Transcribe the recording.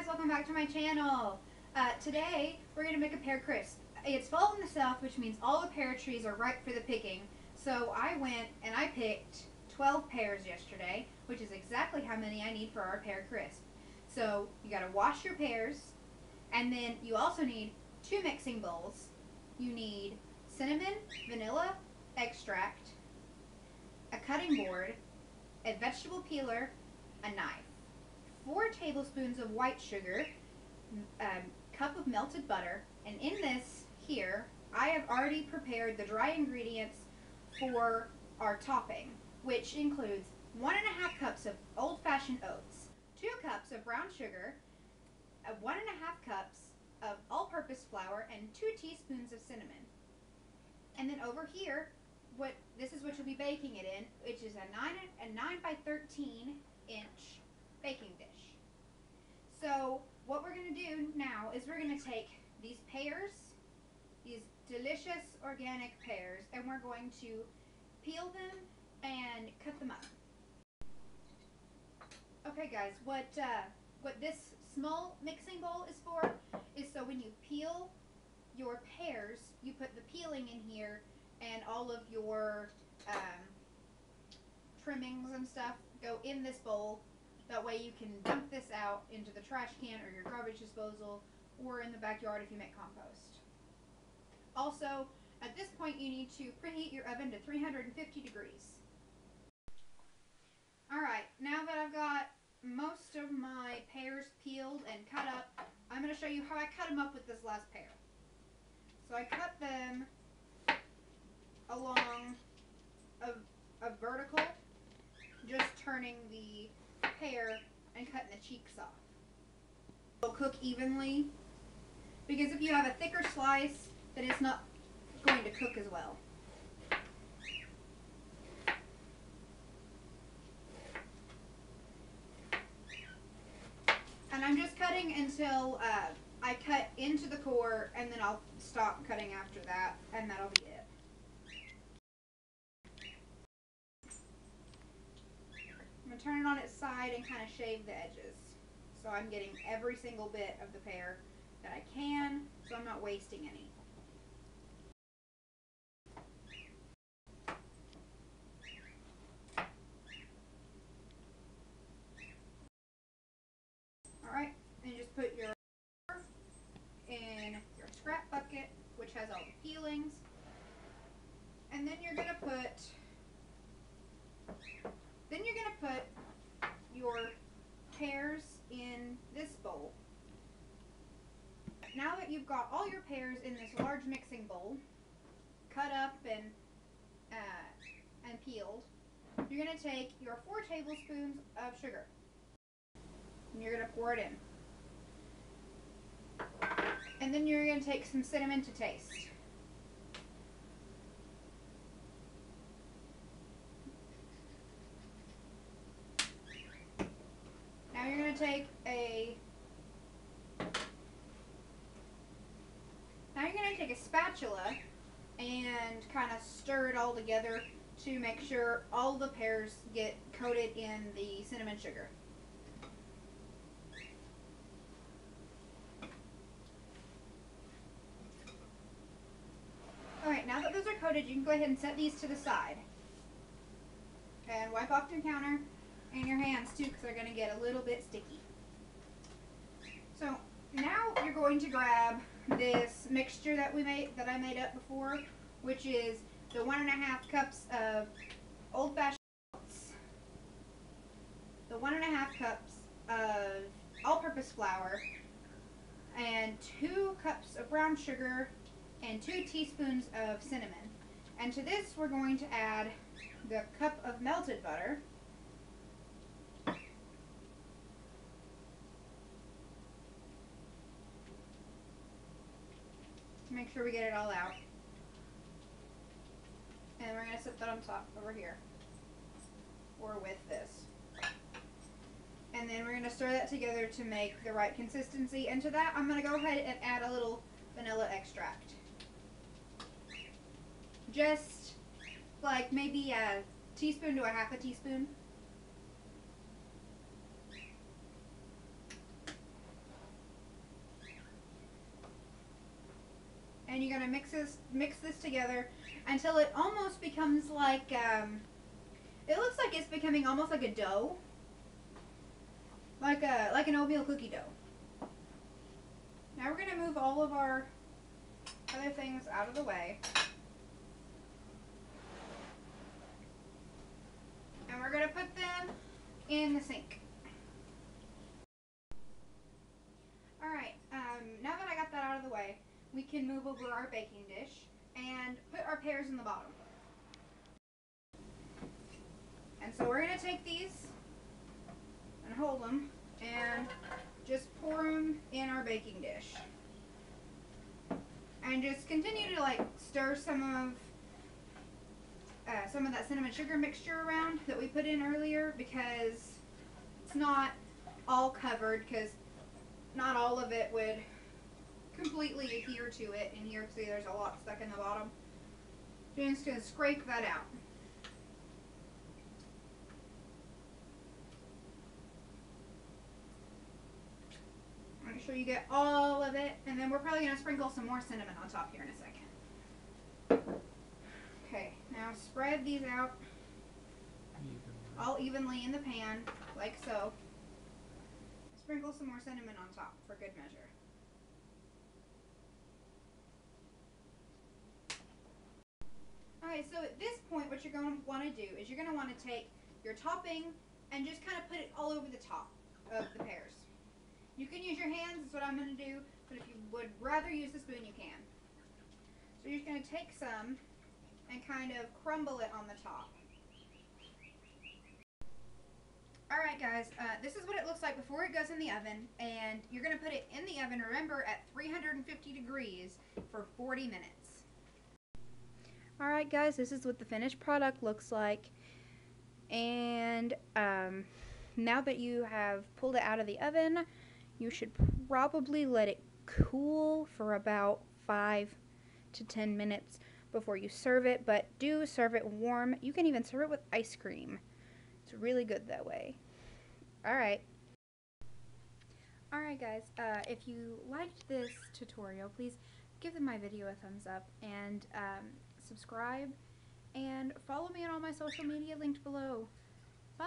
guys, welcome back to my channel. Today we're going to make a pear crisp. It's fall in the south, which means all the pear trees are ripe for the picking. So I went and I picked 12 pears yesterday, which is exactly how many I need for our pear crisp. So you got to wash your pears, and then you also need 2 mixing bowls. You need cinnamon, vanilla extract, a cutting board, a vegetable peeler, a knife, 4 tablespoons of white sugar, a cup of melted butter, and in this here, I have already prepared the dry ingredients for our topping, which includes 1.5 cups of old-fashioned oats, 2 cups of brown sugar, 1.5 cups of all-purpose flour, and 2 teaspoons of cinnamon. And then over here, this is what you'll be baking it in, which is a 9 by 13 inch baking dish. So what we're going to do now is we're going to take these pears, these delicious organic pears, and we're going to peel them and cut them up. Okay guys, what this small mixing bowl is for is so when you peel your pears, you put the peeling in here, and all of your trimmings and stuff go in this bowl. That way you can dump this out into the trash can or your garbage disposal, or in the backyard if you make compost. Also, at this point you need to preheat your oven to 350 degrees. Alright, now that I've got most of my pears peeled and cut up, I'm going to show you how I cut them up with this last pear. So I cut them along a vertical, just turning the pear and cutting the cheeks off. It'll cook evenly, because if you have a thicker slice, then it's not going to cook as well. And I'm just cutting until I cut into the core, and then I'll stop cutting after that, and that'll be it. I'm going to turn it on its side and kind of shave the edges. So I'm getting every single bit of the pear that I can, so I'm not wasting any. Alright, and you just put your in your scrap bucket, which has all the peelings, and then you're gonna put your pears in this bowl. Now that you've got all your pears in this large mixing bowl, cut up and peeled, you're gonna take your 4 tablespoons of sugar, and you're gonna pour it in. And then you're going to take some cinnamon to taste. Now you're going to take a spatula and kind of stir it all together to make sure all the pears get coated in the cinnamon sugar. Alright, now that those are coated, you can go ahead and set these to the side. And wipe off your counter and your hands too, because they're going to get a little bit sticky. So now you're going to grab this mixture that I made up before, which is the 1.5 cups of old-fashioned oats, the 1.5 cups of all-purpose flour, and 2 cups of brown sugar, and 2 teaspoons of cinnamon. And to this we're going to add the cup of melted butter, to make sure we get it all out. And we're going to set that on top over here, or with this. And then we're going to stir that together to make the right consistency. And to that I'm going to go ahead and add a little vanilla extract. Just like maybe a teaspoon to a half a teaspoon. you're gonna mix this together until it almost becomes like it looks like it's becoming almost like a dough, like an oatmeal cookie dough. Now we're gonna move all of our other things out of the way, and we're gonna put them in the sink. Alright, now that I got that out of the way, we can move over our baking dish and put our pears in the bottom. And so we're going to take these and hold them and just pour them in our baking dish. And just continue to like stir some of that cinnamon sugar mixture around that we put in earlier, because it's not all covered, because not all of it would completely adhere to it. And here, see, there's a lot stuck in the bottom. So you're just going to scrape that out. Make sure you get all of it, and then we're probably going to sprinkle some more cinnamon on top here in a second. Okay, now spread these out all evenly in the pan, like so. Sprinkle some more cinnamon on top for good measure. Alright, so at this point what you're going to want to do is you're going to want to take your topping and just kind of put it all over the top of the pears. You can use your hands, that's what I'm going to do, but if you would rather use the spoon, you can. So you're just going to take some and kind of crumble it on the top. Alright guys, this is what it looks like before it goes in the oven, and you're going to put it in the oven, remember, at 350 degrees for 40 minutes. Alright guys, this is what the finished product looks like, and now that you have pulled it out of the oven, you should probably let it cool for about 5 to 10 minutes before you serve it, but do serve it warm. You can even serve it with ice cream. It's really good that way. Alright guys, if you liked this tutorial, please give my video a thumbs up, and subscribe, and follow me on all my social media linked below. Bye!